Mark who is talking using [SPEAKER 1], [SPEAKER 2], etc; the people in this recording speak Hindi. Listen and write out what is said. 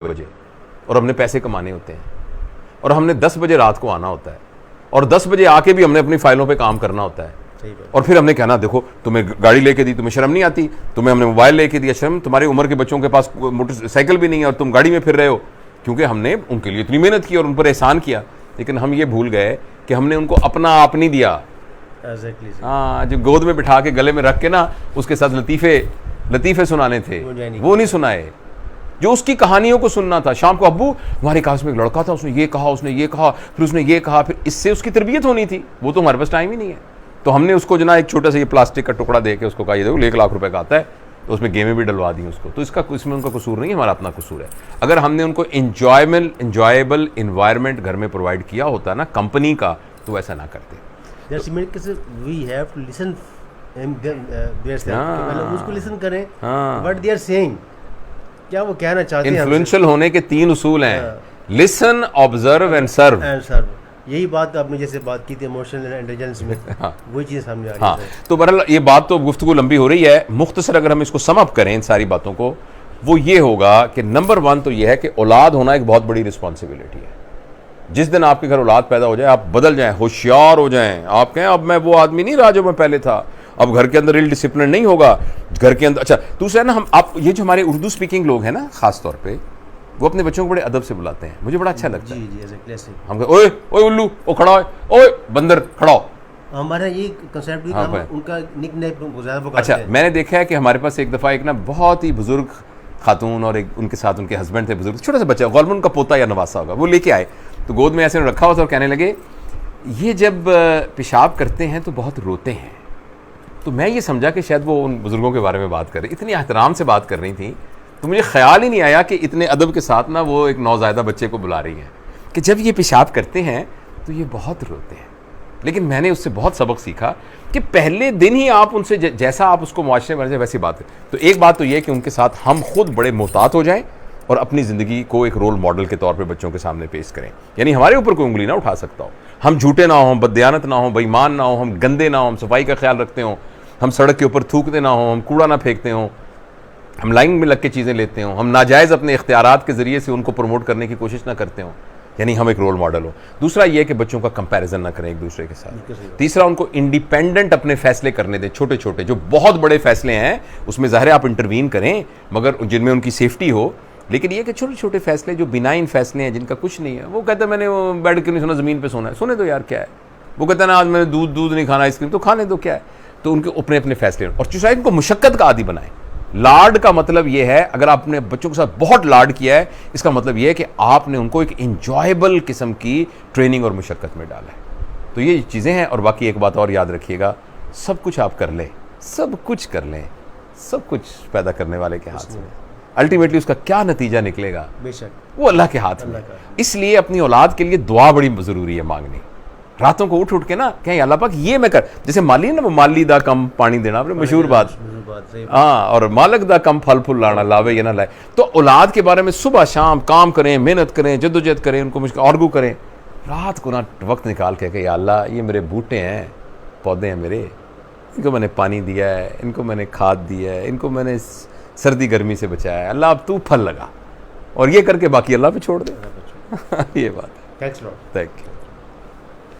[SPEAKER 1] बजे और हमने पैसे कमाने होते हैं और हमने 10 बजे रात को आना होता है और 10 बजे आके भी हमने अपनी फाइलों पे काम करना होता है और फिर हमने कहना देखो तुम्हें गाड़ी लेके दी, तुम्हें शर्म नहीं आती, तुम्हें हमने मोबाइल लेके दिया, शर्म, तुम्हारी उम्र के बच्चों के पास मोटरसाइकिल भी नहीं है और तुम गाड़ी में फिर रहे हो, क्योंकि हमने उनके लिए इतनी मेहनत की और उन पर एहसान किया। लेकिन हम ये भूल गए कि हमने उनको अपना आप नहीं दिया। हाँ, जो गोद में बिठा के गले में रख के ना उसके साथ लतीफ़े सुनाने थे, वो नहीं सुनाए। जो उसकी कहानियों को सुनना था। शाम को अब्बू हमारे क्लास में एक लड़का था, उसने ये कहा, उसने ये कहा, फिर उसने ये कहा, फिर इससे उसकी तरबियत होनी थी। वो तो हमारे पास टाइम ही नहीं है। तो हमने उसको जो ना एक छोटा सा ये प्लास्टिक का टुकड़ा दे के उसको कहा ये देखो 1 लाख रुपए का आता है, तो उसमें गेमें भी डलवा दी उसको। तो इसमें उनका कसूर नहीं है, हमारा अपना कसूर है। अगर हमने उनको इंजॉयबल इन्वायरमेंट घर में प्रोवाइड किया होता ना कंपनी का, तो वैसा ना करते।
[SPEAKER 2] उसको लिसन करें व्हाट दे आर सेइंग, क्या वो कहना चाहते हैं।
[SPEAKER 1] इन्फ्लुएंशियल होने के 3 उसूल हैं, लिसन, ऑब्जर्व एंड सर्व।
[SPEAKER 2] यही बात आपने जैसे बात की थी इमोशनल इंटेलिजेंस में,
[SPEAKER 1] हाँ,
[SPEAKER 2] वही चीज़ सामने आ रही
[SPEAKER 1] हाँ।
[SPEAKER 2] है।
[SPEAKER 1] तो बहरहाल ये बात तो गुफ्तगू लंबी हो रही है। मुख्तसर अगर हम इसको सम अप करें इन सारी बातों को, वो ये होगा कि नंबर 1 तो ये है कि औलाद होना एक बहुत बड़ी रिस्पॉन्सिबिलिटी है। जिस दिन आपके घर औलाद पैदा हो जाए, आप बदल जाएं, होशियार हो जाएं, आप कहें अब मैं वो आदमी नहीं रहा जो मैं पहले था, अब घर के अंदर इल डिसिप्लिन नहीं होगा घर के अंदर। अच्छा, दूसरा ना, ये जो हमारे उर्दू स्पीकिंग लोग हैं ना, खास तौर पे वो अपने बच्चों को बड़े अदब से बुलाते हैं, मुझे बड़ा अच्छा लगता है। हम ओए ओए उल्लू, ओ खड़ा हो, ओए बंदर खड़ा हो।
[SPEAKER 2] हमारा ये कंसेप्ट भी उनका निकनेम।
[SPEAKER 1] अच्छा, मैंने देखा है कि हमारे पास एक दफ़ा एक ना बहुत ही बुजुर्ग खातून और एक उनके साथ उनके हस्बैंड थे, बुजुर्ग, छोटा सा बच्चा, गौलमन उनका पोता या नवासा होगा, वो लेके आए तो गोद में ऐसे रखा हुआ था और कहने लगे ये जब पेशाब करते हैं तो बहुत रोते हैं। तो मैं ये समझा कि शायद वो उन बुजुर्गों के बारे में बात कर रही, इतनी एहतराम से बात कर रही थी, तो मुझे ख्याल ही नहीं आया कि इतने अदब के साथ ना वो एक नौज़ायदा बच्चे को बुला रही हैं कि जब ये पेशाब करते हैं तो ये बहुत रोते हैं। लेकिन मैंने उससे बहुत सबक सीखा कि पहले दिन ही आप उनसे जैसा आप उसको मुआशरे में वैसी बात है। तो एक बात तो ये कि उनके साथ हम खुद बड़े मोहतात हो जाएं और अपनी ज़िंदगी को एक रोल मॉडल के तौर पे बच्चों के सामने पेश करें, यानी हमारे ऊपर कोई उंगली ना उठा सकता हो, हम झूठे ना हों, बददियानत ना हों, बेईमान ना हों, हम गंदे ना हों, हम सफाई का ख्याल रखते हों, हम सड़क के ऊपर थूकते ना हों, हम कूड़ा ना फेंकते हों, हम लाइन में लग के चीज़ें लेते हों, हम नाजायज़ अपने इख्तियारात के ज़रिए से उनको प्रमोट करने की कोशिश ना करते हों, यानी हम एक रोल मॉडल हो। दूसरा ये कि बच्चों का कंपैरिजन ना करें एक दूसरे के साथ। तीसरा, उनको इंडिपेंडेंट अपने फैसले करने दें, छोटे छोटे। जो बहुत बड़े फैसले हैं उसमें ज़ाहिर है आप इंटरवीन करें, मगर जिनमें उनकी सेफ्टी हो। लेकिन ये कि छोटे छोटे फैसले जो बिनाइन फैसले हैं, जिनका कुछ नहीं है, वो कहता है मैंने वो बेड क्यों नहीं सोना, ज़मीन पर सोना है, सोने दो यार, क्या है। वो कहता है ना आज मैंने दूध नहीं खाना, आइसक्रीम, तो खाने दो, क्या है। तो उनके अपने फैसले, और शायद उनको मुशक्क़त का आदी बनाएं। लाड का मतलब यह है, अगर आपने बच्चों के साथ बहुत लाड किया है, इसका मतलब यह है कि आपने उनको एक इंजॉयबल किस्म की ट्रेनिंग और मुशक्क़त में डाला है। तो ये चीज़ें हैं। और बाकी एक बात और याद रखिएगा, सब कुछ आप कर लें, सब कुछ कर लें, सब कुछ पैदा करने वाले के हाथ में, अल्टीमेटली उसका क्या नतीजा निकलेगा
[SPEAKER 2] बेशक वो
[SPEAKER 1] अल्लाह के हाथ में। इसलिए अपनी औलाद के लिए दुआ बड़ी ज़रूरी है मांगनी। रातों को उठ के ना कहें अल्लाह पाक ये मैं कर, जैसे माली ना माली दा कम पानी देना, अपने मशहूर बात, हाँ, और मालक दा कम फल फूल लाना, लावे या ना लाए। तो औलाद के बारे में सुबह शाम काम करें, मेहनत करें, जद्दोजहद करें, उनको मुश्किल आर्गू करें, रात को ना वक्त निकाल के या अल्लाह ये मेरे बूटे हैं, पौधे हैं मेरे, इनको मैंने पानी दिया है, इनको मैंने खाद दिया है, इनको मैंने सर्दी गर्मी से बचाया है, अल्लाह अब तू फल लगा, और ये करके बाकी अल्लाह पे छोड़ दे। ये बात है।
[SPEAKER 2] Thanks lot.
[SPEAKER 1] Thank you.